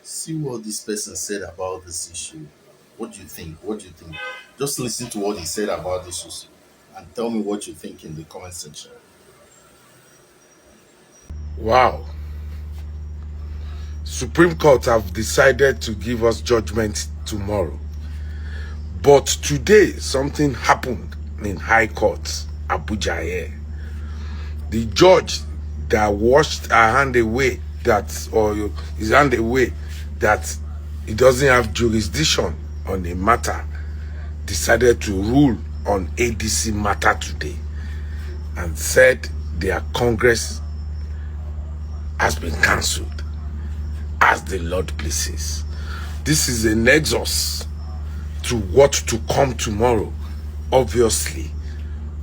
See what this person said about this issue. What do you think? What do you think? Just listen to what he said about this issue and tell me what you think in the comment section. Wow. Supreme Court have decided to give us judgment tomorrow. But today, something happened in High Court, Abuja here. The judge that washed her hand away, his hand away, that he doesn't have jurisdiction on a matter, decided to rule on ADC matter today and said their Congress has been cancelled as the Lord pleases. This is a nexus to what to come tomorrow. Obviously,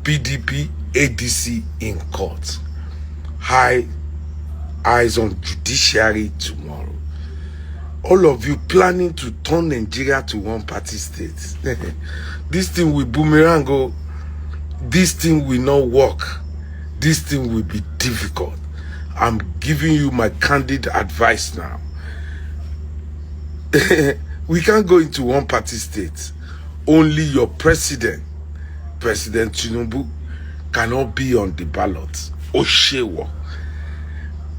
PDP, ADC in court. High eyes on judiciary tomorrow. All of you planning to turn Nigeria to one party state. This thing will boomerang. Oh. This thing will not work. This thing will be difficult. I'm giving you my candid advice now. We can't go into one party state. Only your president, President Tinubu, cannot be on the ballot. Oshewo.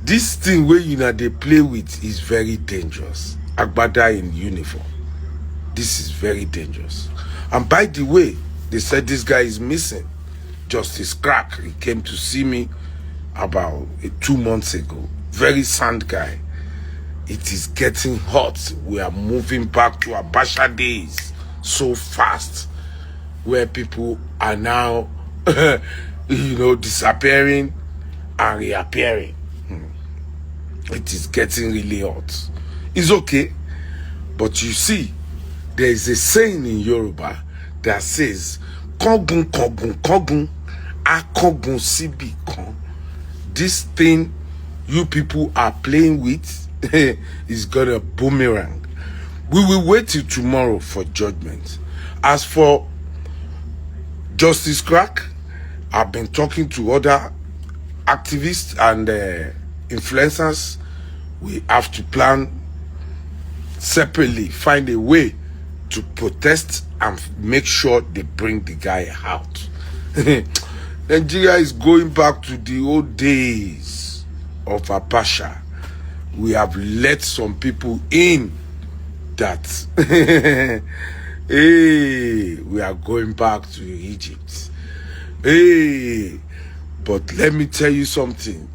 This thing where they play with is very dangerous. Agbada in uniform. This is very dangerous. And by the way, they said this guy is missing. Justice Crack, he came to see me about 2 months ago. Very sound guy. It is getting hot. We are moving back to Abacha days so fast, where people are now, disappearing and reappearing. It is getting really hot. It's okay, but you see, there is a saying in Yoruba that says, "Kogun kogun kogun, akogun sibi kon." This thing you people are playing with is gonna boomerang. We will wait till tomorrow for judgment. As for Justice Crack, I've been talking to other activists and influencers. We have to plan separately, find a way to protest and make sure they bring the guy out. Nigeria is going back to the old days of Abacha. We have let some people in that hey, we are going back to Egypt. Hey, but let me tell you something.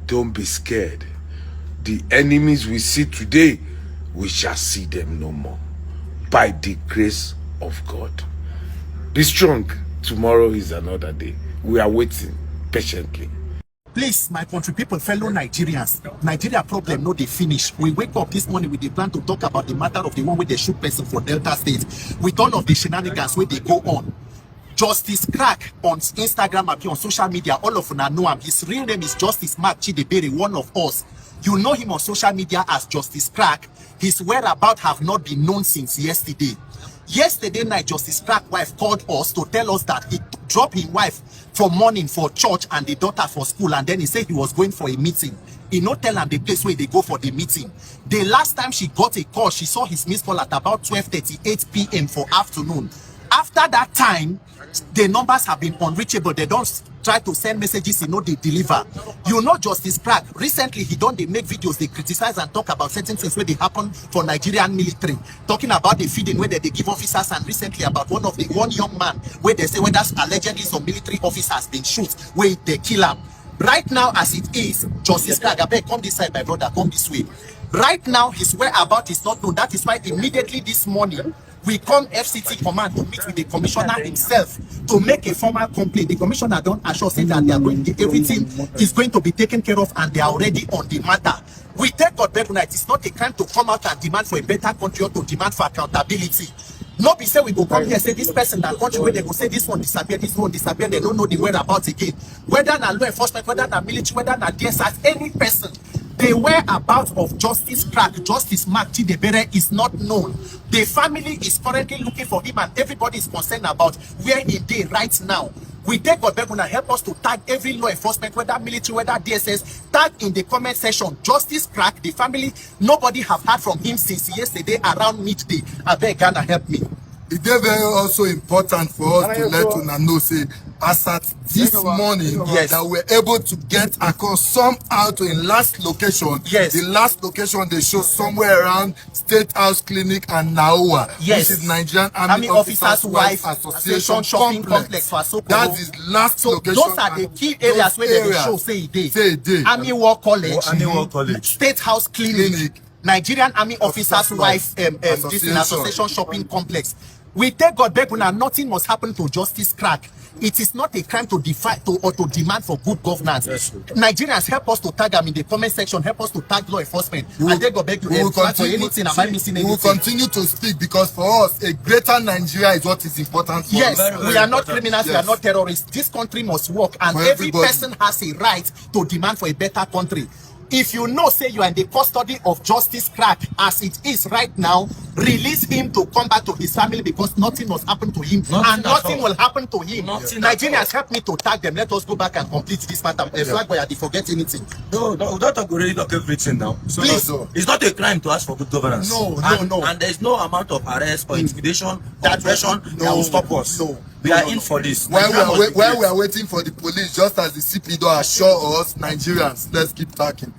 Don't be scared. The enemies we see today, we shall see them no more. By the grace of God. Be strong. Tomorrow is another day. We are waiting patiently. Please, my country people, fellow Nigerians, Nigeria problem no dey finish. We wake up this morning with the plan to talk about the matter of the one where they shoot person for Delta State, with all of the shenanigans where they go on. Justice Crack on Instagram, appear on social media, all of una know him. His real name is Justice Mark Chidebere, one of us. You know him on social media as Justice Crack. His whereabouts have not been known since yesterday. Yesterday night, Justice Crack wife called us to tell us that he dropped his wife for morning for church and the daughter for school, and then he said he was going for a meeting. He not tell her the place where they go for the meeting. The last time she got a call, she saw his missed call at about 12:38 p.m. for afternoon. After that time, the numbers have been unreachable. They don't try to send messages, they deliver. You know Justice Crack, recently they make videos, they criticize and talk about certain things where they happen for Nigerian military, talking about the feeding where they give officers, and recently about one young man where they say whether allegedly some military officers been shot, where they kill him. Right now as it is, Justice Crack, I beg, come this side, my brother, come this way. Right now his whereabouts is not known. That is why immediately this morning we come FCT command to meet with the commissioner himself to make a formal complaint. The commissioner don't assure say that they are going to, everything is going to be taken care of and they are already on the matter. We take God back tonight. It's not a crime to come out and demand for a better country or to demand for accountability. Not be say we go come here say this person that country where they go say this one disappear, this one disappear, they don't know the whereabouts again. Whether na law enforcement, whether na military, whether na DSS, any person, the whereabouts of Justice Crack, Justice Mark Chidebere is not known. The family is currently looking for him and everybody is concerned about where he is right now. We take God back and help us to tag every law enforcement, whether military, whether DSS, tag in the comment section. Justice Crack, the family, nobody have heard from him since yesterday around midday. I beg Ghana, help me. It is very also important for us to let una know, say, as at this morning, Yes. that we're able to get across somehow to in last location. Yes. The last location they show somewhere around State House Clinic and Naua, Yes. which is Nigerian Army Officers' Wife Association Shopping Complex. for Asokoro. That is last So location. those are the key areas where they show say it dey. Say it dey. Army War College, Army War College, State House Clinic, Nigerian Army Officers' Wife this is an association shopping complex. We take God back and nothing must happen to Justice Crack. It is not a crime to defy or to demand for good governance. Yes, Nigerians, help us to tag them in the comment section. Help us to tag law enforcement. And they go back to for anything. Am I missing anything? We will continue to speak because for us, a greater Nigeria is what is important for us. Yes, very, we very are not important. criminals. Yes. We are not terrorists. This country must work, and For every everybody. person has a right to demand for a better country. If you know, say you are in the custody of Justice Crack as it is right now, release him to come back to his family because nothing must happen to him and nothing will happen to him. Nigerians, help me to tag them. Let us go back and complete this matter. Flag boy, I did forget anything. No, we don't talk already talk everything now. So Please. it's not a crime to ask for good governance. No, no. And there's no amount of arrest or intimidation or That- oppression that will stop us. No. We are in for this. While Nigeria must be we great. are waiting for the police, just as the CP do assure us, Nigerians, let's keep talking.